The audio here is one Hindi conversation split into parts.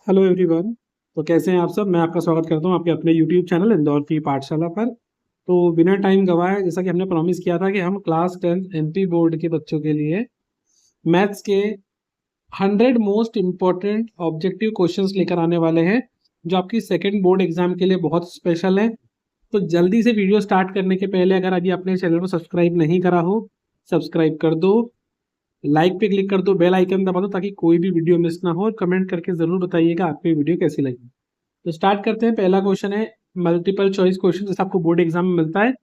Hello everyone. तो कैसे हैं आप सब। मैं आपका स्वागत करता हूं आपके अपने यूट्यूब चैनल इंदौर की पाठशाला पर। तो बिना टाइम गवाए, जैसा कि हमने प्रॉमिस किया था कि हम क्लास 10 एमपी बोर्ड के बच्चों के लिए मैथ्स के 100 मोस्ट इम्पोर्टेंट ऑब्जेक्टिव क्वेश्चंस लेकर आने वाले हैं, जो आपकी सेकेंड बोर्ड एग्जाम के लिए बहुत स्पेशल है। तो जल्दी से वीडियो स्टार्ट करने के पहले, अगर अभी अपने चैनल को सब्सक्राइब नहीं करा हो, सब्सक्राइब कर दो, लाइक पे क्लिक कर दो, बेल आइकन दबा दो, ताकि कोई भी वीडियो मिस ना हो। और कमेंट करके जरूर बताइएगा आपको ये वीडियो कैसी लगी। तो स्टार्ट करते हैं। पहला क्वेश्चन है मल्टीपल चॉइस क्वेश्चन, जैसे आपको बोर्ड एग्जाम में मिलता है।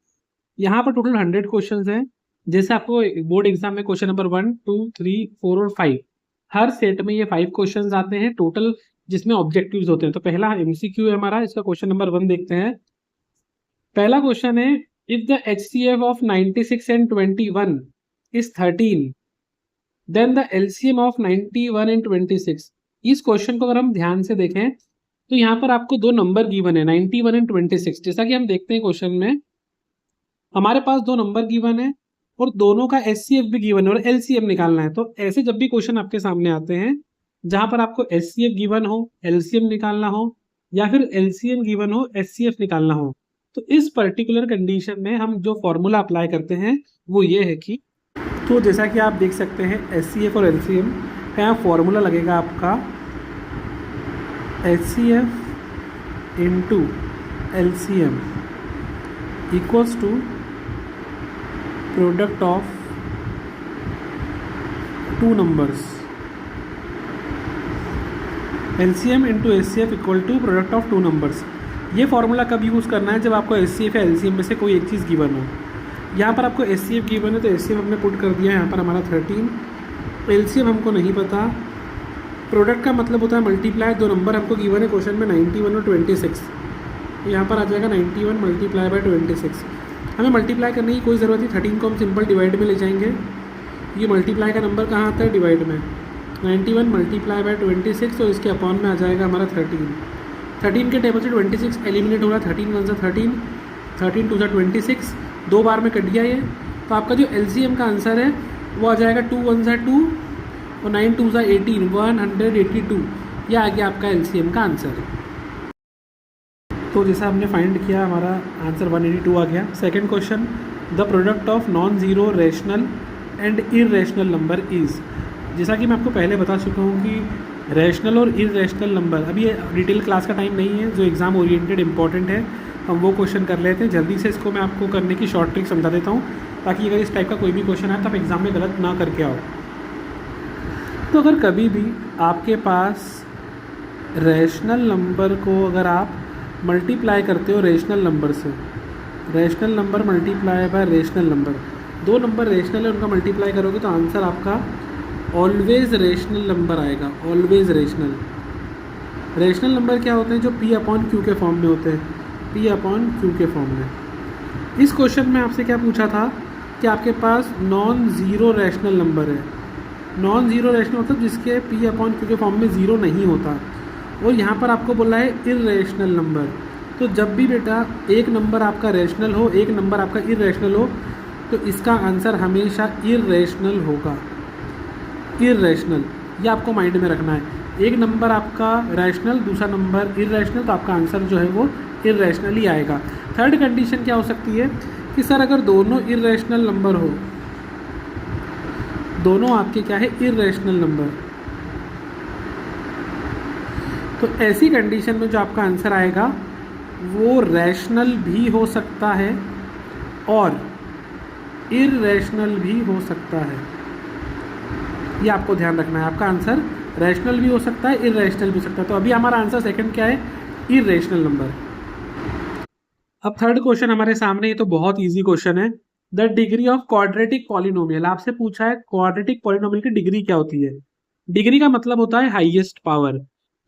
यहाँ पर टोटल 100 क्वेश्चन हैं। जैसे आपको बोर्ड एग्जाम में क्वेश्चन नंबर 1, 2, 3, 4 और 5, हर सेट में ये 5 क्वेश्चन आते हैं टोटल, जिसमें ऑब्जेक्टिव्स होते हैं। तो पहला एमसीक्यू है हमारा, इसका क्वेश्चन नंबर 1 देखते हैं। पहला क्वेश्चन है, if the HCF of 96 and 21 is 13, then the LCM of 91 and 26। इस क्वेश्चन को अगर हम ध्यान से देखें तो यहाँ पर आपको दो नंबर गिवन है, 91 एंड 26। जैसा कि हम देखते हैं क्वेश्चन में हमारे पास दो नंबर गिवन है और दोनों का एचसीएफ भी गिवन है और एलसीएम निकालना है। तो ऐसे जब भी क्वेश्चन आपके सामने आते हैं जहां पर आपको एचसीएफ गिवन हो, एलसीएम निकालना हो, या फिर एलसीएम गिवन हो, एचसीएफ निकालना हो, तो इस पर्टिकुलर कंडीशन में हम जो फॉर्मूला अप्लाई करते हैं वो ये है कि, तो जैसा कि आप देख सकते हैं एचसीएफ और एलसीएम का यहाँ फॉर्मूला लगेगा आपका HCF into LCM equals to product of two numbers. LCM into HCF equal to product of two numbers. ये फॉर्मूला कब यूज़ करना है, जब आपको एचसीएफ या एलसीएम में से कोई एक चीज़ गिवन हो। यहाँ पर आपको एचसीएफ गिवन है तो एचसीएफ हमने पुट कर दिया है यहाँ पर हमारा 13। एलसीएम हमको नहीं पता। प्रोडक्ट का मतलब होता है मल्टीप्लाई, दो नंबर हमको गिवन है क्वेश्चन में 91 और 26। यहाँ पर आ जाएगा 91 मल्टीप्लाई बाय 26। हमें मल्टीप्लाई करने की कोई ज़रूरत नहीं, 13 को हम सिंपल डिवाइड में ले जाएंगे। ये मल्टीप्लाई का नंबर कहाँ आता है, डिवाइड में। 91 मल्टीप्लाई बाय 26 और इसके अपॉन में आ जाएगा हमारा 13। 13 के टेबल से 26 एलिमिनेट हो रहा है, 13 1 13, 13 2 26, दो बार में कट गया ये। तो आपका जो एलसीएम का आंसर है वो आ जाएगा 2 1 2 और 9 2 18, 182। यह आ गया आपका एलसीएम का आंसर। तो जैसा हमने फाइंड किया, हमारा आंसर 182 आ गया। Second question, the product of non zero rational and irrational number is. जैसा कि मैं आपको पहले बता चुका हूँ कि रैशनल और इरेशनल नंबर, अभी ये डिटेल क्लास का टाइम नहीं है, जो एग्ज़ाम ओरिएंटेड इंपॉर्टेंट है हम वो क्वेश्चन कर लेते हैं। जल्दी से इसको मैं आपको करने की शॉर्ट ट्रिक समझा देता हूँ, ताकि अगर इस टाइप का कोई भी क्वेश्चन आए तो आप एग्ज़ाम में गलत ना करके आओ। तो अगर कभी भी आपके पास रैशनल नंबर को अगर आप मल्टीप्लाई करते हो रेशनल नंबर से, rational number multiply by rational number, दो नंबर रेशनल है उनका मल्टीप्लाई करोगे तो आंसर आपका ऑलवेज रेशनल नंबर आएगा। Always rational. रेशनल नंबर क्या होते हैं, जो पी अपॉन क्यू के फॉर्म में होते हैं, पी अपॉन क्यू के फॉर्म में। इस क्वेश्चन में आपसे क्या पूछा था कि आपके पास नॉन ज़ीरो रैशनल नंबर है। नॉन ज़ीरो रैशनल मतलब जिसके पी अपॉन क्यू के फॉर्म में ज़ीरो नहीं होता, और यहाँ पर आपको बोला है इरेशनल नंबर। तो जब भी बेटा एक नंबर आपका रैशनल हो, एक नंबर आपका इरेशनल हो, तो इसका आंसर हमेशा इरेशनल होगा। इरेशनल, ये आपको माइंड में रखना है। एक नंबर आपका रैशनल, दूसरा नंबर इरेशनल, तो आपका आंसर जो है वो इरेशनल ही आएगा। थर्ड कंडीशन क्या हो सकती है कि सर अगर दोनों इरेशनल नंबर हो, दोनों आपके क्या है, इरेशनल नंबर, तो ऐसी कंडीशन में जो आपका आंसर आएगा वो रैशनल भी हो सकता है और इरेशनल भी हो सकता है। ये आपको ध्यान रखना है, आपका आंसर रैशनल भी हो सकता है, इरेशनल भी हो सकता है। तो अभी हमारा आंसर सेकंड क्या है, इरेशनल नंबर। अब थर्ड क्वेश्चन हमारे सामने, ये तो बहुत इजी क्वेश्चन है। The degree of quadratic polynomial, आपसे पूछा है क्वाड्रेटिक पॉलिनोमियल की डिग्री क्या होती है। डिग्री का मतलब होता है हाईएस्ट पावर।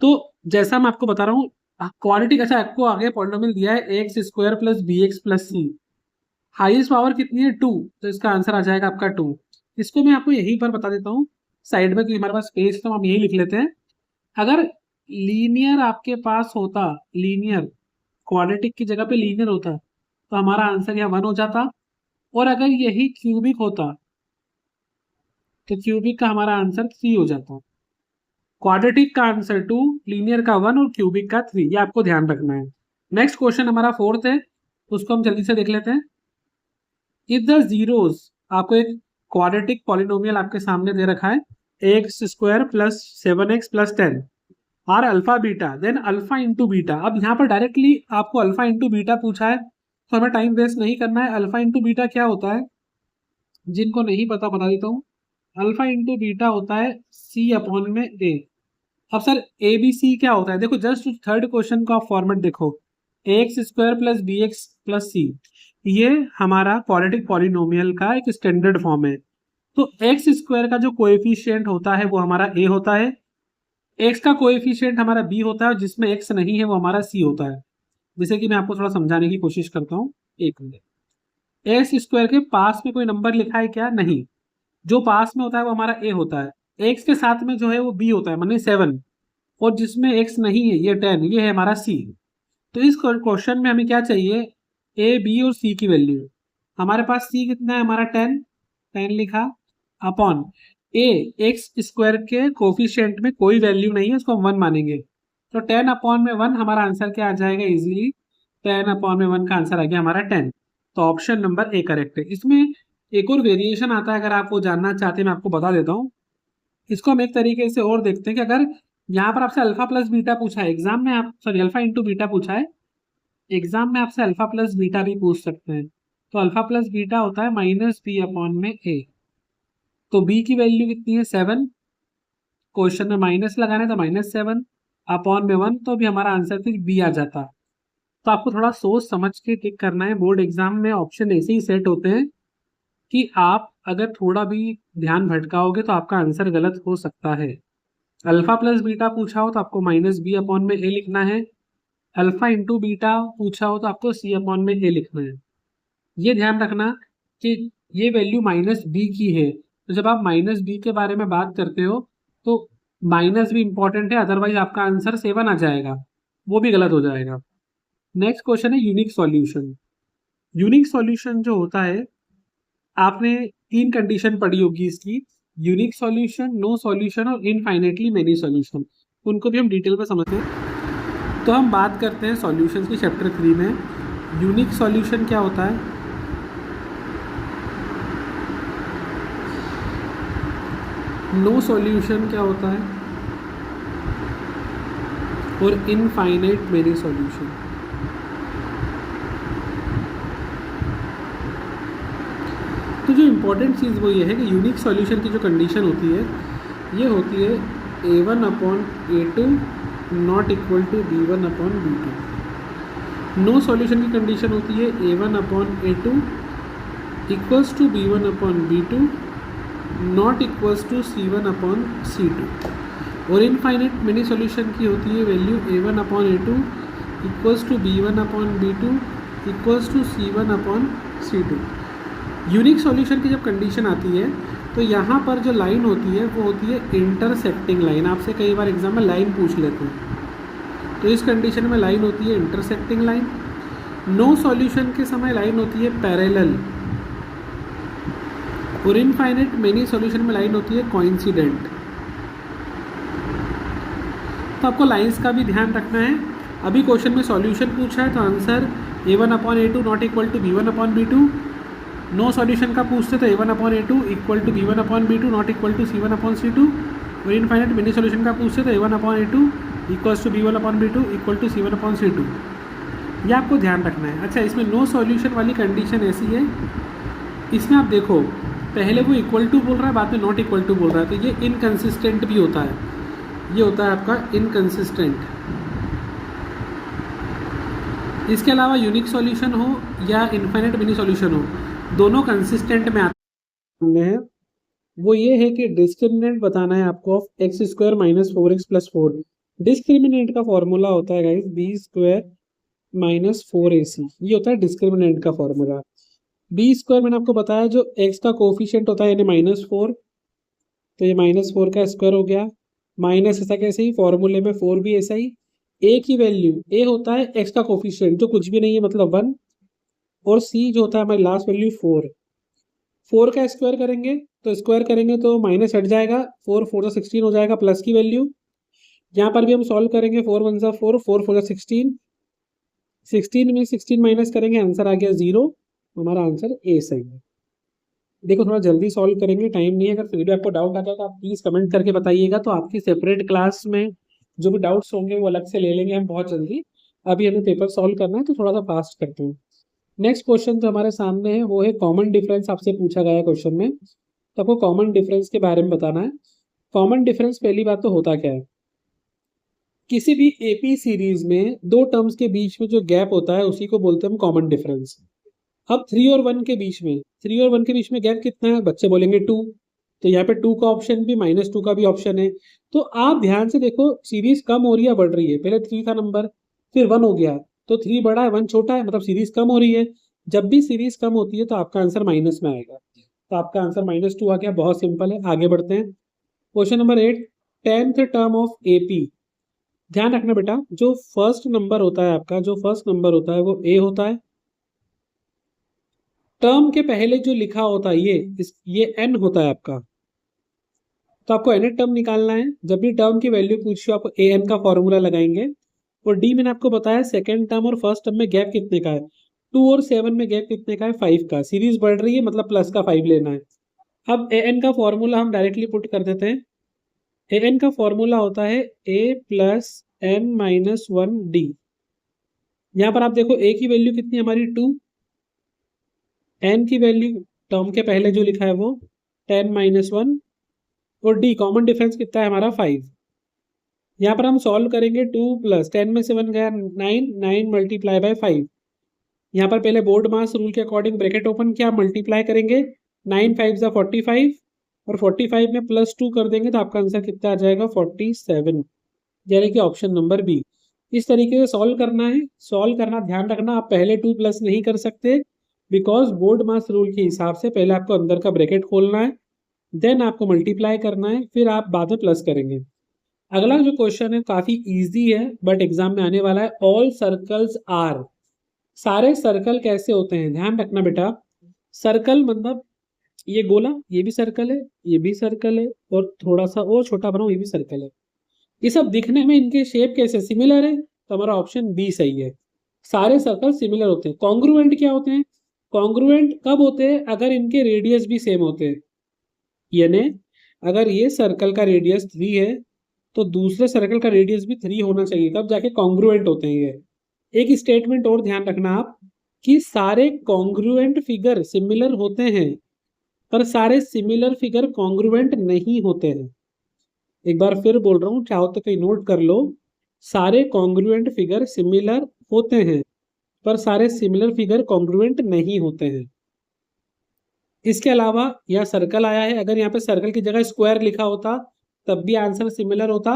तो जैसा मैं आपको बता रहा हूँ, क्वाड्रेटिक, अच्छा आपको आगे पॉलिनोमियल दिया है x square plus b x plus c, highest power कितनी है 2, तो इसका आंसर आ जाएगा आपका 2। इसको मैं आपको यहीं पर बता देता हूँ साइड में, क्योंकि हमारे पास स्पेस, तो हम यही लिख लेते हैं। अगर लीनियर आपके पास होता, लीनियर क्वाड्रेटिक की जगह पे लीनियर होता, तो हमारा आंसर यहाँ 1 हो जाता। और अगर यही क्यूबिक होता तो क्यूबिक का हमारा आंसर 3 हो जाता। क्वाड्रेटिक का आंसर 2, लीनियर का 1 और क्यूबिक का 3, ये आपको ध्यान रखना है। नेक्स्ट क्वेश्चन हमारा 4th है, उसको हम जल्दी से देख लेते हैं। इफ द जीरोस, आपको एक क्वाड्रेटिक पॉलिनोमियल आपके सामने दे रखा है, x square plus 7x plus 10 are alpha beta, then alpha into beta. अब यहाँ पर डायरेक्टली आपको अल्फा इंटू बीटा पूछा है, तो हमें टाइम वेस्ट नहीं करना है। अल्फा इंटू बीटा क्या होता है, जिनको नहीं पता बता देता हूँ। अल्फा इंटू बीटा होता है सी अपॉन में ए। अब सर ए बी सी क्या होता है, देखो जस्ट थर्ड क्वेश्चन का फॉर्मेट देखो, x square plus b x plus c, ये हमारा क्वाड्रेटिक पॉलिनोमियल का एक स्टैंडर्ड फॉर्म है। तो एक्स स्क्वायर का जो कोएफिशिएंट होता है वो हमारा ए होता है, एक्स का कोएफिशिएंट हमारा बी होता है, और जिसमें एक्स नहीं है वो हमारा सी होता है। जैसे कि मैं आपको थोड़ा समझाने की कोशिश करता हूँ, एक मिनट। एक्स स्क्वायर के पास में कोई नंबर लिखा है क्या, नहीं, जो पास में होता है वो हमारा ए होता है। एक्स के साथ में जो है वो बी होता है, माने 7, और जिसमें एक्स नहीं है ये 10, ये है हमारा सी। तो इस क्वेश्चन में हमें क्या चाहिए, ए बी और सी की वैल्यू। हमारे पास सी कितना है, हमारा 10 लिखा, अपॉन ए, एक्स स्क्वायर के कोफिशिएंट में कोई वैल्यू नहीं है, उसको हम 1 मानेंगे, तो 10 अपॉन में 1 हमारा आंसर क्या आ जाएगा इजीली, 10 अपॉन में 1 का आंसर आ गया हमारा 10। तो ऑप्शन नंबर ए करेक्ट है। इसमें एक और वेरिएशन आता है, अगर आप वो जानना चाहते हैं मैं आपको बता देता हूँ। इसको हम एक तरीके से और देखते हैं कि अगर यहाँ पर आपसे अल्फा प्लस बीटा पूछा है एग्जाम में, आप सॉरी अल्फा इंटू बीटा पूछा है एग्जाम में, आपसे अल्फा प्लस बीटा भी पूछ सकते हैं। तो अल्फा प्लस बीटा होता है माइनस बी अपॉन में ए। तो बी की वैल्यू कितनी है, 7, क्वेश्चन में माइनस लगाना है तो -7 अपॉन में 1, तो भी हमारा आंसर फिर बी आ जाता। तो आपको थोड़ा सोच समझ के टिक करना है। बोर्ड एग्जाम में ऑप्शन ऐसे ही सेट होते हैं कि आप अगर थोड़ा भी ध्यान भटकाओगे तो आपका आंसर गलत हो सकता है। अल्फा प्लस बीटा पूछा हो तो आपको माइनस बी अपॉन में ए लिखना है, अल्फा इंटू बीटा पूछा हो तो आपको सी अपॉन में ए लिखना है। ये ध्यान रखना कि ये वैल्यू माइनस बी की है, तो जब आप माइनस बी के बारे में बात करते हो तो माइनस भी इंपॉर्टेंट है, अदरवाइज आपका आंसर 7 आ जाएगा, वो भी गलत हो जाएगा। नेक्स्ट क्वेश्चन है यूनिक सॉल्यूशन। यूनिक सॉल्यूशन जो होता है, आपने 3 कंडीशन पढ़ी होगी इसकी, यूनिक सॉल्यूशन, नो सॉल्यूशन और इनफाइनेटली मेनी सॉल्यूशन। उनको भी हम डिटेल में समझते हैं। तो हम बात करते हैं सॉल्यूशंस की चैप्टर 3 में। यूनिक सॉल्यूशन क्या होता है, नो सॉल्यूशन क्या होता है, और इनफाइनाइट मेनी सॉल्यूशन। तो जो इम्पोर्टेंट चीज़ वो ये है कि यूनिक सॉल्यूशन की जो कंडीशन होती है, ये होती है a1 upon a2 not equal to b1 upon b2। No solution की कंडीशन होती है a1 upon a2 equals to b1 upon b2 not equals to c1 upon c2। और इनफाइनाइट मेनी सॉल्यूशन की होती है value a1 upon a2 equals to b1 upon b2 equals to c1 upon c2। Unique solution की जब कंडीशन आती है तो यहाँ पर जो लाइन होती है वो होती है इंटरसेक्टिंग लाइन। आपसे कई बार एग्जाम में लाइन पूछ लेते हैं, तो इस कंडीशन में लाइन होती है इंटरसेक्टिंग लाइन। नो सॉल्यूशन के समय लाइन होती है पैरेलल, और इनफाइनाइट मेनी सॉल्यूशन में लाइन होती है कोइंसिडेंट। तो आपको लाइंस का भी ध्यान रखना है। अभी क्वेश्चन में सॉल्यूशन पूछा है तो answer a1 upon a2 not equal to b1 upon b2। No solution का पूछते तो a1 upon a2 equal to b1 upon b2 not equal to c1 upon c2। और इनफाइनाइट मेनी सॉल्यूशन का पूछते तो a1 upon a2 equals to b1 upon b2 equal to c1 upon c2। ये आपको ध्यान रखना है। अच्छा, इसमें नो सॉल्यूशन वाली कंडीशन ऐसी है, इसमें आप देखो पहले वो इक्वल टू बोल रहा है, बाद में नॉट इक्वल टू बोल रहा है, तो ये इनकन्सिस्टेंट भी होता है, ये होता है आपका इनकन्सिस्टेंट। इसके अलावा यूनिक सॉल्यूशन हो या इनफाइनाइट मेनी सॉल्यूशन हो, दोनों कंसिस्टेंट में आते हैं। वो ये है कि डिस्क्रिमिनेंट बताना है आपको of x square minus 4x plus 4। Discriminant का फॉर्मूला होता है guys B square minus 4ac, ये होता है डिस्क्रिमिनेंट का फॉर्मूला। बी स्क्वायर मैंने आपको बताया जो एक्स का कोफिशिएंट होता है यानी -4, तो ये -4 का स्क्वायर हो गया, माइनस ऐसा कैसे ही फॉर्मूले में 4 भी ऐसा ही। ए की वैल्यू, ए होता है एक्स का कोफिशिएंट जो कुछ भी नहीं है मतलब 1, और सी जो होता है हमारी लास्ट वैल्यू 4 का स्क्वायर करेंगे तो माइनस हट जाएगा, 4 4 16 हो जाएगा प्लस की वैल्यू, यहाँ पर भी हम सॉल्व करेंगे, 4 वन ज़ा 4, 4 4 ज़ा 16, 16 में 16 माइनस करेंगे, आंसर आ गया 0। हमारा आंसर ए सही है। देखो थोड़ा जल्दी सॉल्व करेंगे, टाइम नहीं है। अगर फिर भी आपको डाउट आता है तो आप प्लीज़ कमेंट करके बताइएगा, तो आपकी सेपरेट क्लास में जो भी डाउट्स होंगे वो अलग से ले लेंगे हम बहुत जल्दी। अभी हमें पेपर सॉल्व करना है तो थोड़ा सा फास्ट करते हैं। नेक्स्ट क्वेश्चन जो हमारे सामने है वो है कॉमन डिफरेंस। आपसे पूछा गया है क्वेश्चन में, तो आपको कॉमन डिफरेंस के बारे में बताना है। कॉमन डिफरेंस पहली बात तो होता क्या है, किसी भी एपी सीरीज में दो टर्म्स के बीच में जो गैप होता है उसी को बोलते हैं हम कॉमन डिफरेंस। अब 3 और 1 के बीच में, 3 और 1 के बीच में गैप कितना है, बच्चे बोलेंगे 2, तो यहाँ पे 2 का ऑप्शन भी, -2 का भी ऑप्शन है। तो आप ध्यान से देखो, सीरीज कम हो रही है बढ़ रही है, पहले 3 था नंबर, फिर 1 हो गया, तो 3 बड़ा है 1 छोटा है, मतलब सीरीज कम हो रही है। जब भी सीरीज कम होती है तो आपका आंसर माइनस में आएगा, तो आपका आंसर -2 आ गया। बहुत सिंपल है, आगे बढ़ते हैं। Question number 8, 10th term of AP. ध्यान रखना बेटा, जो फर्स्ट नंबर होता है आपका, जो फर्स्ट नंबर होता है वो ए होता है। टर्म के पहले जो लिखा होता है ये एन होता है आपका, तो आपको एन टर्म निकालना है। जब भी टर्म की वैल्यू पूछिए आपको ए एन का फॉर्मूला लगाएंगे। और डी मैंने आपको बताया सेकेंड टर्म और फर्स्ट टर्म में गैप कितने का है, 2 और 7 में गैप कितने का है, 5 का। सीरीज बढ़ रही है मतलब प्लस का 5 लेना है। अब ए एन का फॉर्मूला हम डायरेक्टली पुट कर देते हैं। ए एन का फॉर्मूला होता है ए प्लस एन माइनस 1 डी। यहाँ पर आप देखो ए की वैल्यू कितनी हमारी 2, एन की वैल्यू टर्म के पहले जो लिखा है वो 10 माइनस 1, और डी कॉमन डिफरेंस कितना है हमारा 5। यहाँ पर हम सॉल्व करेंगे, 2 प्लस 10 में से 1 गया 9, 9 मल्टीप्लाई बाय 5। यहाँ पर पहले बोर्ड मास रूल के अकॉर्डिंग ब्रैकेट ओपन किया, मल्टीप्लाई करेंगे, 9 5 ज़ा 45, और 45 में +2 कर देंगे तो आपका आंसर कितना आ जाएगा 47, यानी कि ऑप्शन नंबर बी। इस तरीके से सॉल्व करना है। सॉल्व करना ध्यान रखना, आप पहले 2 प्लस नहीं कर सकते, बिकॉज बोर्ड मास रूल के हिसाब से पहले आपको अंदर का ब्रैकेट खोलना है, देन आपको मल्टीप्लाई करना है, फिर आप बाद में प्लस करेंगे। अगला जो क्वेश्चन है काफी इजी है बट एग्जाम में आने वाला है। ऑल सर्कल्स आर, सारे सर्कल कैसे होते हैं, ध्यान रखना बेटा। सर्कल मतलब ये गोला, ये भी सर्कल है, ये भी सर्कल है, और थोड़ा सा और छोटा बनाओ, ये भी सर्कल है। ये सब दिखने में इनके शेप कैसे सिमिलर है, तो हमारा ऑप्शन बी सही है। सारे सर्कल सिमिलर होते हैं। कॉन्ग्रुएंट क्या होते हैं, कॉन्ग्रुएंट कब होते हैं, अगर इनके रेडियस भी सेम होते हैं। यानी अगर ये सर्कल का रेडियस 3 है तो दूसरे सर्कल का रेडियस भी 3 होना चाहिए, तब जाके कॉन्ग्रुएंट होते हैं ये। एक स्टेटमेंट और ध्यान रखना आप, कि सारे कॉन्ग्रुएंट फिगर सिमिलर होते हैं पर सारे सिमिलर फिगर कॉन्ग्रुएंट नहीं होते हैं। एक बार फिर बोल रहा हूँ, चाहो तो कहीं नोट कर लो, सारे कॉन्ग्रुएंट फिगर सिमिलर होते हैं पर सारे सिमिलर फिगर कॉन्ग्रुएंट नहीं होते हैं। इसके अलावा यहाँ सर्कल आया है, अगर यहाँ पे सर्कल की जगह स्क्वायर लिखा होता तब भी आंसर सिमिलर होता,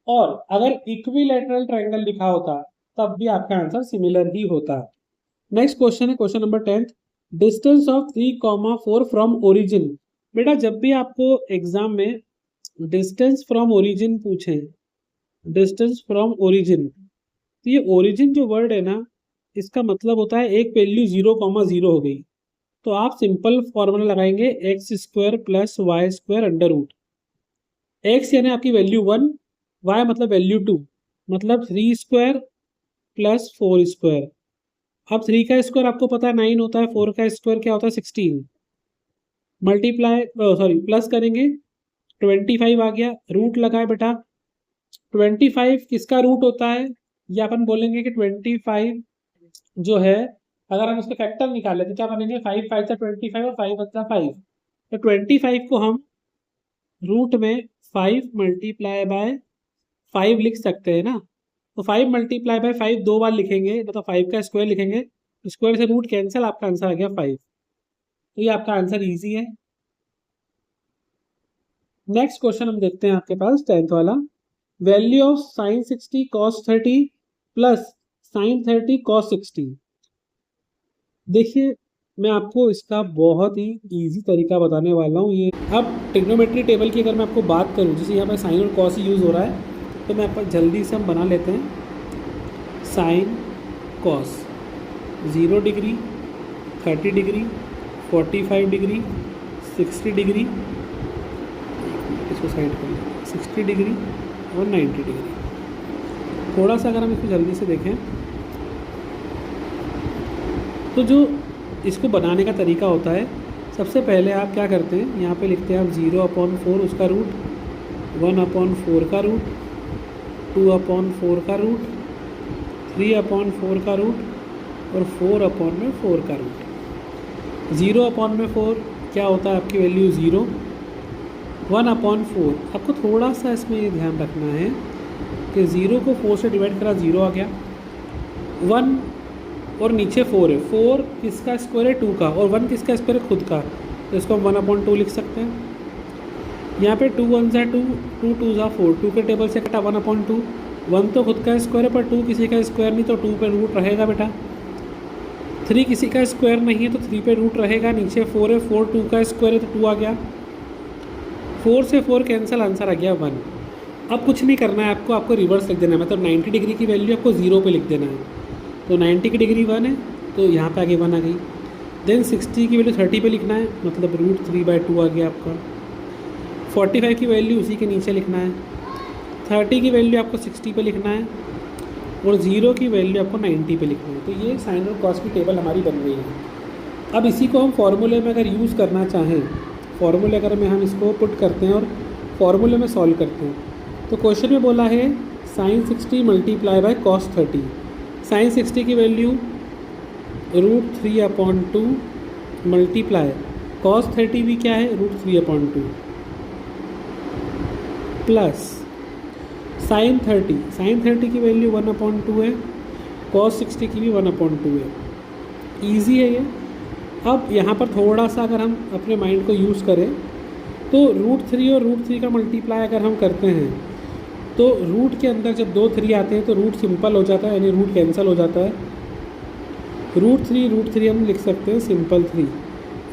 और अगर इक्विलैटरल ट्रायंगल लिखा होता तब भी आपका आंसर सिमिलर ही होता। नेक्स्ट क्वेश्चन है question number 10, distance of 3,4 from origin. बेटा जब भी आपको एग्जाम में डिस्टेंस फ्रॉम ओरिजिन पूछे, डिस्टेंस फ्रॉम ओरिजिन, तो ये ओरिजिन जो वर्ड है ना, इसका मतलब होता है एक वैल्यू 0,0 हो गई, तो आप सिंपल फॉर्मूला लगाएंगे x² + y² under root. x यानी आपकी वैल्यू 1, y मतलब वैल्यू 2, मतलब 3² + 4²। अब 3 का स्क्वायर आपको पता है 9 होता है, 4 का स्क्वायर क्या होता है 16। मल्टीप्लाई प्लस करेंगे, 25 आ गया, रूट लगाए बेटा। 25 किसका रूट होता है, या अपन बोलेंगे कि 25 जो है, अगर हम उसके फैक्टर निकाले तो क्या बनेंगे, 5 5 सा 25 और 5 बचा 5, तो 25 को हम रूट में 5 मल्टीप्लाई बाय 5 लिख सकते हैं ना। तो 5 मल्टीप्लाई बाय 5 दो बार लिखेंगे, मतलब 5 का स्क्वायर लिखेंगे, स्क्वायर से रूट कैंसिल, आपका आंसर आ गया 5। तो ये आपका आंसर इजी है। नेक्स्ट क्वेश्चन हम देखते हैं आपके पास 10th वाला, value of sin 60 cos 30 plus sin 30 cos 60। देखिए मैं आपको इसका बहुत ही इजी तरीका बताने वाला हूँ। ये अब ट्रिग्नोमेट्री टेबल की अगर मैं आपको बात करूँ, जैसे यहाँ पर साइन और कॉस यूज़ हो रहा है, तो मैं आपको जल्दी से हम बना लेते हैं। Sine cos 0 degree, 30 degree, 45 degree, 60 degree, इसको साइड कर 60 डिग्री, और 90 डिग्री। थोड़ा सा अगर हम इसको जल्दी से देखें तो जो इसको बनाने का तरीका होता है, सबसे पहले आप क्या करते हैं, यहाँ पे लिखते हैं आप 0/4 उसका रूट, 1/4 का रूट, 2/4 का रूट, 3/4 का रूट और 4/4 का रूट। 0/4 क्या होता है, आपकी वैल्यू 0। 1/4 आपको थोड़ा सा इसमें ये ध्यान रखना है कि 0 को 4 से डिवाइड करा 0 आ गया, 1 और नीचे 4 है, 4 किसका स्क्वायर है, 2 का, और 1 किसका स्क्वायर है, खुद का, तो इसको हम 1/2 लिख सकते हैं। यहाँ पे 2 1 ज़ा 2, 2 2 ज़ा 4, 2 के टेबल से कटा 1/2, 1 तो खुद का स्क्वायर है पर 2 किसी का स्क्वायर नहीं, तो 2 पे रूट रहेगा बेटा। 3 किसी का स्क्वायर नहीं है तो 3 पे रूट रहेगा, नीचे 4 है, 4 2 का स्क्वायर है तो 2 आ गया, 4 से 4 कैंसिल, आंसर आ गया 1। अब कुछ नहीं करना है आपको, आपको रिवर्स लिख देना है, मतलब 90 डिग्री की वैल्यू आपको 0 पे लिख देना है। तो 90 की डिग्री 1 है तो यहाँ पे आगे 1 आ गई। देन 60 की वैल्यू 30 पे लिखना है, मतलब √3/2 आ गया आपका। 45 की वैल्यू उसी के नीचे लिखना है, 30 की वैल्यू आपको 60 पे लिखना है और 0 की वैल्यू आपको 90 पे लिखना है। तो ये साइन और कॉस की टेबल हमारी बन गई है। अब इसी को हम फॉर्मूले में अगर यूज़ करना चाहें, फॉर्मूले अगर में हम इसको पुट करते हैं और फॉर्मूले में सॉल्व करते हैं, तो क्वेश्चन में बोला है sin 60 × cos 30। sin 60 की वैल्यू √3/2 मल्टीप्लाई cos 30 भी क्या है, √3/2 प्लस sin 30 की वैल्यू 1/2 है, cos 60 की भी 1/2 है। ईजी है ये। अब यहाँ पर थोड़ा सा अगर हम अपने माइंड को यूज़ करें तो √3 और √3 का मल्टीप्लाई अगर हम करते हैं तो रूट के अंदर जब 2 3 आते हैं तो रूट सिंपल हो जाता है, यानी रूट कैंसिल हो जाता है। √3 हम लिख सकते हैं सिंपल 3,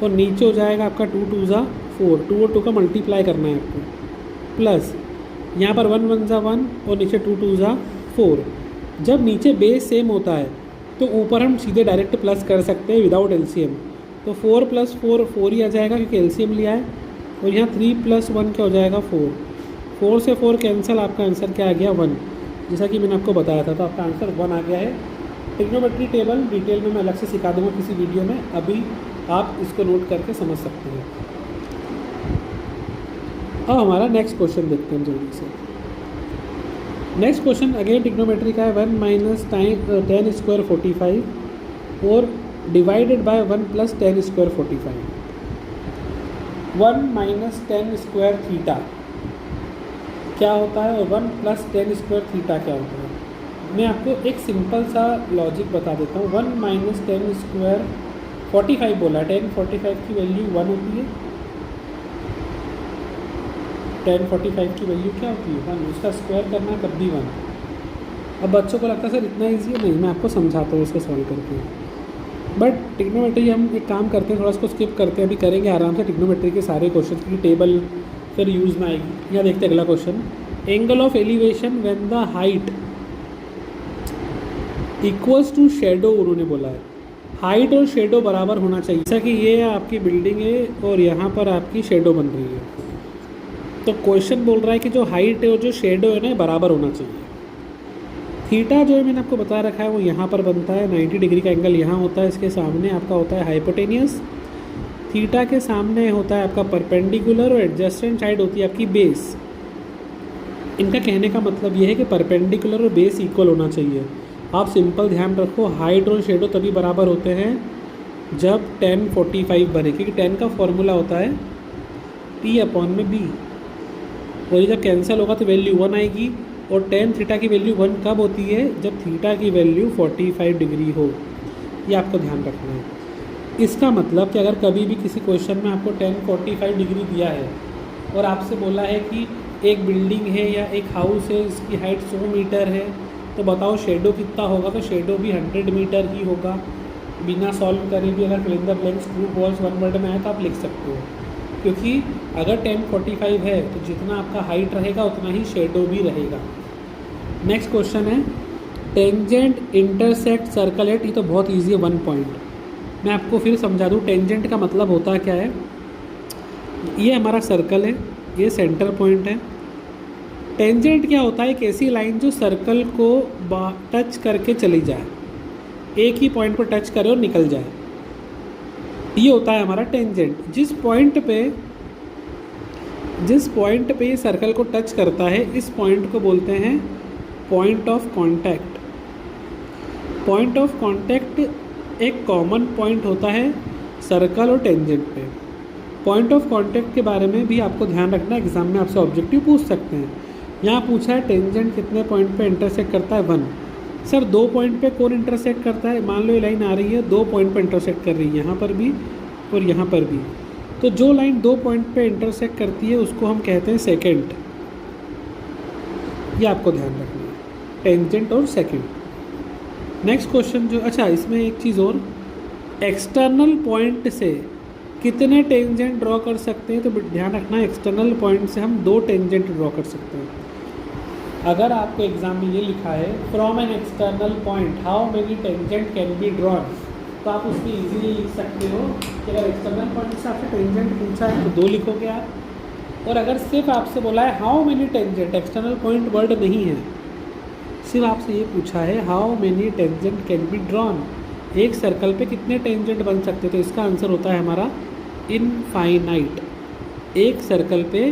और नीचे हो जाएगा आपका 2 2 ज़ा 4, 2 और 2 का मल्टीप्लाई करना है आपको, प्लस यहाँ पर 1 1 ज़ा 1 और नीचे 2 2 ज़ा 4। जब नीचे बेस सेम होता है तो ऊपर हम सीधे डायरेक्ट प्लस कर सकते हैं विदाउट एलसीएम। तो 4 + 4 4 ही आ जाएगा क्योंकि एलसीएम लिया है, और यहाँ 3 + 1 क्या हो जाएगा 4, 4 से 4 कैंसिल, आपका आंसर क्या आ गया 1। जैसा कि मैंने आपको बताया था, तो आपका आंसर 1 आ गया है। ट्रिग्नोमेट्री टेबल डिटेल में मैं अलग से सिखा दूँगा किसी वीडियो में, अभी आप इसको नोट करके समझ सकते हैं। अब हमारा नेक्स्ट क्वेश्चन देखते हैं जल्दी से। नेक्स्ट क्वेश्चन अगेन ट्रिग्नोमेट्री का है, 1 - tan स्क्वायर 45 और divided by 1 + tan square 45। 1 - tan square theta क्या होता है और 1 + tan स्क्वायर थीटा क्या होता है। मैं आपको एक सिंपल सा लॉजिक बता देता हूँ। 1 - tan स्क्वायर 45 बोला, tan 45 की वैल्यू 1 होती है, tan 45 की वैल्यू क्या होती है 1, उसका स्क्वायर करना है तब भी 1। अब बच्चों को लगता है सर इतना ईजी है, नहीं, मैं आपको समझाता हूँ उसको सॉल्व करके। बट ट्रिग्नोमेट्री हम एक काम करते हैं, थोड़ा उसको स्किप करते हैं, अभी करेंगे आराम से ट्रिग्नोमेट्री के सारे क्वेश्चन की टेबल फिर यूज़ में आएगी। यहाँ देखते हैं अगला question, angle of elevation when the height equals to shadow. उन्होंने बोला है हाइट और शेडो बराबर होना चाहिए। जैसा कि ये आपकी बिल्डिंग है और यहाँ पर आपकी शेडो बन रही है, तो क्वेश्चन बोल रहा है कि जो हाइट है और जो शेडो है ना बराबर होना चाहिए। थीटा जो है मैंने आपको बता रखा है वो यहाँ पर बनता है, 90 डिग्री का एंगल यहाँ होता है, इसके सामने आपका होता है हाइपोटेनियस, थीटा के सामने होता है आपका परपेंडिकुलर और एडजेसेंट साइड होती है आपकी बेस। इनका कहने का मतलब ये है कि परपेंडिकुलर और बेस इक्वल होना चाहिए। आप सिंपल ध्यान रखो, हाइट और शेडो तभी बराबर होते हैं जब tan 45 बने, क्योंकि tan का फॉर्मूला होता है P/B, और ये जब कैंसिल होगा तो वैल्यू 1 आएगी। और tan थीटा की वैल्यू 1 कब होती है, जब थीटा की वैल्यू 45 डिग्री हो। ये आपको ध्यान रखना है। इसका मतलब कि अगर कभी भी किसी क्वेश्चन में आपको tan 45 डिग्री दिया है और आपसे बोला है कि एक बिल्डिंग है या एक हाउस है, इसकी हाइट 100 मीटर है, तो बताओ शेडो कितना होगा, तो शेडो भी 100 मीटर ही होगा। बिना सॉल्व करे भी अगर fill in the blanks true false 1 word में आए तो आप लिख सकते हो, क्योंकि अगर tan 45 है तो जितना आपका हाइट रहेगा उतना ही शेडो भी रहेगा। नेक्स्ट क्वेश्चन है, टेंजेंट इंटरसेक्ट सर्कल एट, ये तो बहुत ईजी है, 1 पॉइंट। मैं आपको फिर समझा दूँ टेंजेंट का मतलब होता क्या है। ये हमारा सर्कल है, ये सेंटर पॉइंट है, टेंजेंट क्या होता है? एक ऐसी लाइन जो सर्कल को टच करके चली जाए, एक ही पॉइंट पर टच करे और निकल जाए, ये होता है हमारा टेंजेंट। जिस पॉइंट पे ये सर्कल को टच करता है, इस पॉइंट को बोलते हैं point of contact. Point of contact एक कॉमन पॉइंट होता है सर्कल और टेंजेंट पे। पॉइंट ऑफ कांटेक्ट के बारे में भी आपको ध्यान रखना, एग्जाम में आपसे ऑब्जेक्टिव पूछ सकते हैं। यहाँ पूछा है टेंजेंट कितने पॉइंट पे इंटरसेक्ट करता है? 1। सर 2 पॉइंट पे कौन इंटरसेक्ट करता है? मान लो ये लाइन आ रही है 2 पॉइंट पे इंटरसेक्ट कर रही है, यहाँ पर भी और यहाँ पर भी। तो जो लाइन 2 पॉइंट पे इंटरसेक्ट करती है उसको हम कहते हैं सेकेंड। ये आपको ध्यान रखना है, टेंजेंट और सेकेंड। नेक्स्ट क्वेश्चन जो, अच्छा इसमें एक चीज़ और, एक्सटर्नल पॉइंट से कितने टेंजेंट ड्रॉ कर सकते हैं? तो ध्यान रखना, एक्सटर्नल पॉइंट से हम 2 टेंजेंट ड्रॉ कर सकते हैं। अगर आपके एग्जाम में ये लिखा है from an external point how many tangent can be drawn, तो आप उसमें इजीली लिख सकते हो कि अगर एक्सटर्नल पॉइंट से आपसे टेंजेंट पूछा है तो 2 लिखोगे आप, और अगर सिर्फ आपसे बोला है how many tangent, external point word नहीं है, सिर्फ आपसे ये पूछा है how many tangent can be drawn, एक सर्कल पे कितने टेंजेंट बन सकते, तो इसका आंसर होता है हमारा इनफाइनाइट। एक सर्कल पे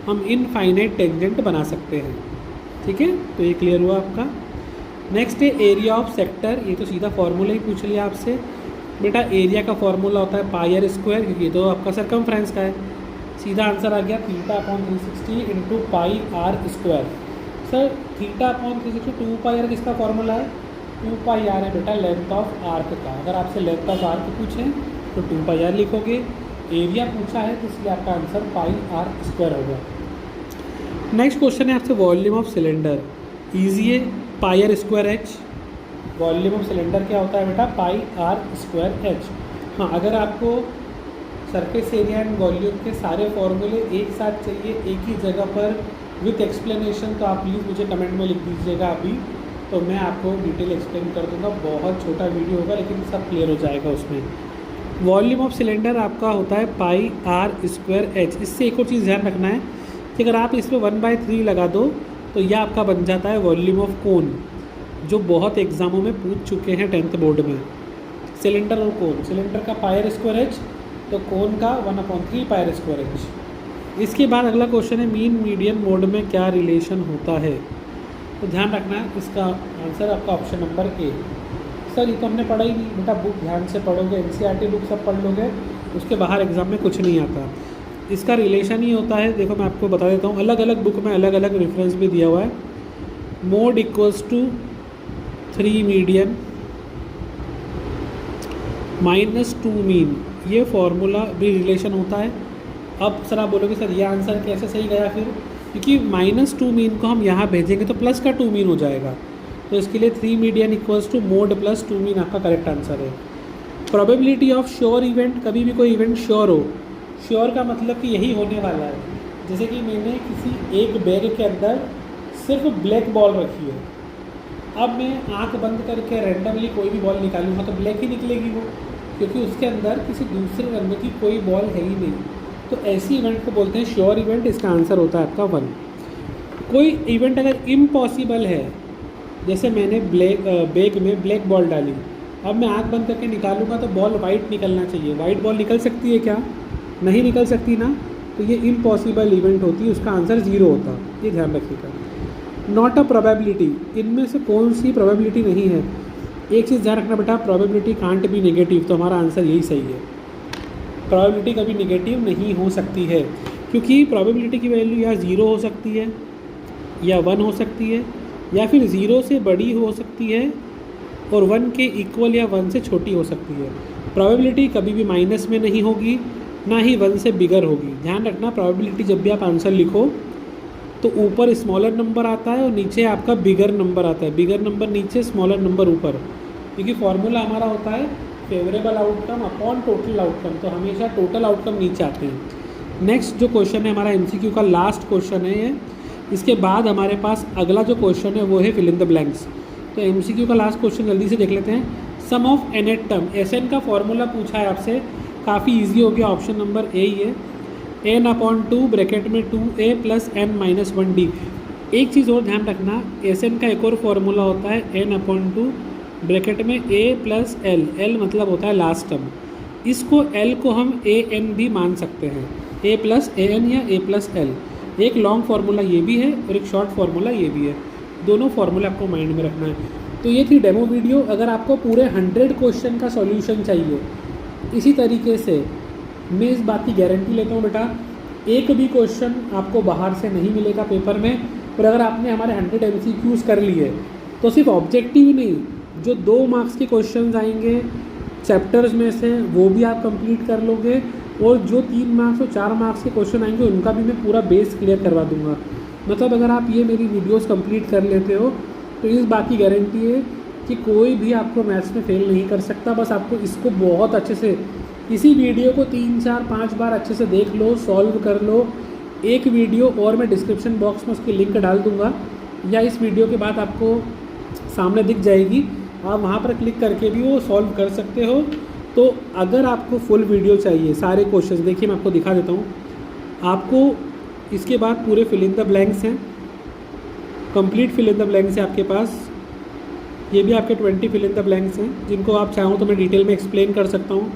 हम इनफाइनाइट टेंजेंट बना सकते हैं। ठीक है, तो ये क्लियर हुआ आपका। नेक्स्ट है एरिया ऑफ सेक्टर। ये तो सीधा फार्मूला ही पूछ लिया आपसे बेटा। एरिया का फार्मूला होता है पाई आर स्क्वायर, क्योंकि ये तो आपका सर्कमफ्रेंस का है। सीधा आंसर आ गया θ/360 into pi r square. Sir θ/360 2 pi r किसका फार्मूला है? 2 पाई आर है बेटा लेंथ ऑफ आर्क का। अगर आपसे लेंथ ऑफ आर्क पूछें तो 2 पाई आर लिखोगे। एरिया पूछा है तो इसलिए आपका आंसर पाई आर स्क्वायर होगा। नेक्स्ट क्वेश्चन है आपसे वॉल्यूम ऑफ सिलेंडर। ईजी है, pi r square h. Volume of cylinder क्या होता है बेटा? Pi r square h. हाँ, अगर आपको सरफेस एरिया एंड वॉल्यूम के सारे फॉर्मूले एक साथ चाहिए एक ही जगह पर विथ एक्सप्लेनेशन, तो आप प्लीज़ मुझे कमेंट में लिख दीजिएगा अभी, तो मैं आपको डिटेल एक्सप्लेन कर दूंगा। बहुत छोटा वीडियो होगा लेकिन सब क्लियर हो जाएगा उसमें। वॉल्यूम ऑफ सिलेंडर आपका होता है पाई आर स्क्वायर एच। इससे एक और चीज़ ध्यान रखना है कि अगर आप इसमें 1/3 लगा दो तो यह आपका बन जाता है वॉल्यूम ऑफ कोन, जो बहुत एग्जामों में पूछ चुके हैं 10th बोर्ड में। सिलेंडर और कोन, सिलेंडर का पाई आर स्क्वायर एच, तो कोन का 1/3 पाई आर स्क्वायर एच। इसके बाद अगला क्वेश्चन है मीन मीडियन मोड में क्या रिलेशन होता है? तो ध्यान रखना है, इसका आंसर आपका ऑप्शन नंबर ए। सर ये तो हमने पढ़ा ही नहीं बेटा, बुक ध्यान से पढ़ोगे, एनसीईआरटी बुक सब पढ़ लोगे, उसके बाहर एग्जाम में कुछ नहीं आता। इसका रिलेशन ही होता है, देखो मैं आपको बता देता हूँ, अलग अलग बुक में अलग अलग रेफरेंस भी दिया हुआ है। Mode equals to 3 median minus 2 mean, ये फॉर्मूला भी रिलेशन होता है। अब सर आप बोलोगे सर ये आंसर कैसे सही गया फिर? क्योंकि -2 मीन को हम यहाँ भेजेंगे तो प्लस का 2 मीन हो जाएगा, तो इसके लिए 3 median equals to mode plus 2 mean आपका करेक्ट आंसर है। प्रोबेबिलिटी ऑफ श्योर इवेंट, कभी भी कोई इवेंट श्योर हो, श्योर का मतलब कि यही होने वाला है। जैसे कि मैंने किसी एक बैग के अंदर सिर्फ ब्लैक बॉल रखी है, अब मैं आंख बंद करके रैंडमली कोई भी बॉल निकालूंगा तो ब्लैक ही निकलेगी वो, क्योंकि उसके अंदर किसी दूसरे रंग की कोई बॉल है ही नहीं। तो ऐसी इवेंट को बोलते हैं श्योर इवेंट। इसका आंसर होता है आपका 1। कोई इवेंट अगर इम्पॉसिबल है, जैसे मैंने बैग में ब्लैक बॉल डाली, अब मैं आंख बंद करके निकालूंगा तो बॉल वाइट निकलना चाहिए, वाइट बॉल निकल सकती है क्या? नहीं निकल सकती ना, तो ये इम्पॉसिबल इवेंट होती है, उसका आंसर 0 होता, ये ध्यान रखिएगा। नॉट अ प्रोबेबिलिटी, इनमें से कौन सी प्रोबेबिलिटी नहीं है? एक चीज़ ध्यान रखना बेटा, प्रोबेबिलिटी कांट बी नेगेटिव, तो हमारा आंसर यही सही है। प्रोबेबिलिटी कभी नेगेटिव नहीं हो सकती है, क्योंकि प्रोबेबिलिटी की वैल्यू या 0 हो सकती है, या 1 हो सकती है, या फिर 0 से बड़ी हो सकती है और 1 के इक्वल या 1 से छोटी हो सकती है। प्रोबेबिलिटी कभी भी माइनस में नहीं होगी, ना ही 1 से बिगर होगी। ध्यान रखना, प्रोबेबिलिटी जब भी आप आंसर लिखो तो ऊपर स्मॉलर नंबर आता है और नीचे आपका बिगर नंबर आता है, बिगर नंबर नीचे, स्मॉलर नंबर ऊपर, क्योंकि फॉर्मूला हमारा होता है favourable outcome upon total outcome, तो हमेशा टोटल आउटकम नीचे आते हैं। नेक्स्ट जो क्वेश्चन है हमारा एमसीक्यू का लास्ट क्वेश्चन है ये, इसके बाद हमारे पास अगला जो क्वेश्चन है वो है फिल इन द ब्लैंक्स। तो एमसीक्यू का लास्ट क्वेश्चन जल्दी से देख लेते हैं। Sum of n at term, S n का फॉर्मूला पूछा है आपसे, काफ़ी ईजी हो गया, ऑप्शन नंबर ए ही है। n/2 ब्रैकेट में 2a + n - 1d। एक चीज़ और ध्यान रखना, एस एन का एक और फॉर्मूला होता है n/2 ब्रैकेट में a प्लस एल, एल मतलब होता है लास्ट टर्म। इसको l को हम a n भी मान सकते हैं, a प्लस ए एन या a प्लस एल। एक लॉन्ग फार्मूला ये भी है और एक शॉर्ट फार्मूला ये भी है, दोनों फार्मूले आपको माइंड में रखना है। तो ये थी डेमो वीडियो। अगर आपको पूरे 100 क्वेश्चन का सॉल्यूशन चाहिए इसी तरीके से, मैं इस बात की गारंटी लेता हूँ बेटा, एक भी क्वेश्चन आपको बाहर से नहीं मिलेगा पेपर में। और अगर आपने हमारे 100 MCQs कर लिए तो सिर्फ ऑब्जेक्टिव ही नहीं, जो 2 मार्क्स के क्वेश्चन आएंगे चैप्टर्स में से वो भी आप कंप्लीट कर लोगे, और जो 3 मार्क्स और 4 मार्क्स के क्वेश्चन आएंगे उनका भी मैं पूरा बेस क्लियर करवा दूंगा। मतलब अगर आप ये मेरी वीडियोस कंप्लीट कर लेते हो तो इस बात की गारंटी है कि कोई भी आपको मैथ्स में फेल नहीं कर सकता। बस आपको इसको बहुत अच्छे से, इसी वीडियो को 3 4 5 बार अच्छे से देख लो, सॉल्व कर लो। एक वीडियो और मैं डिस्क्रिप्शन बॉक्स में उसकी लिंक डाल दूंगा, या इस वीडियो के बाद आपको सामने दिख जाएगी, आप वहाँ पर क्लिक करके भी वो सॉल्व कर सकते हो। तो अगर आपको फुल वीडियो चाहिए, सारे क्वेश्चन देखिए मैं आपको दिखा देता हूँ। आपको इसके बाद पूरे फिल इन द ब्लैंक्स हैं, complete fill in the blanks है आपके पास। ये भी आपके 20 फिल इन द ब्लैंक्स हैं, जिनको आप चाहो तो मैं डिटेल में एक्सप्लेन कर सकता हूँ।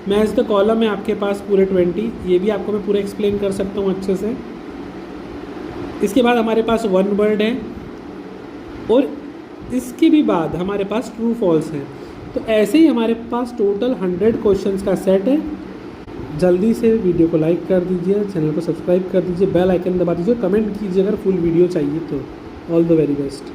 मैच द कॉलम है आपके पास पूरे 20, ये भी आपको मैं पूरे एक्सप्लेन कर सकता हूँ अच्छे से। इसके बाद हमारे पास 1 वर्ड है, और इसके भी बाद हमारे पास ट्रू फॉल्स है। तो ऐसे ही हमारे पास टोटल 100 क्वेश्चंस का सेट है। जल्दी से वीडियो को लाइक कर दीजिए, चैनल को सब्सक्राइब कर दीजिए, बेल आइकन दबा दीजिए, कमेंट कीजिए अगर फुल वीडियो चाहिए तो। All the very best.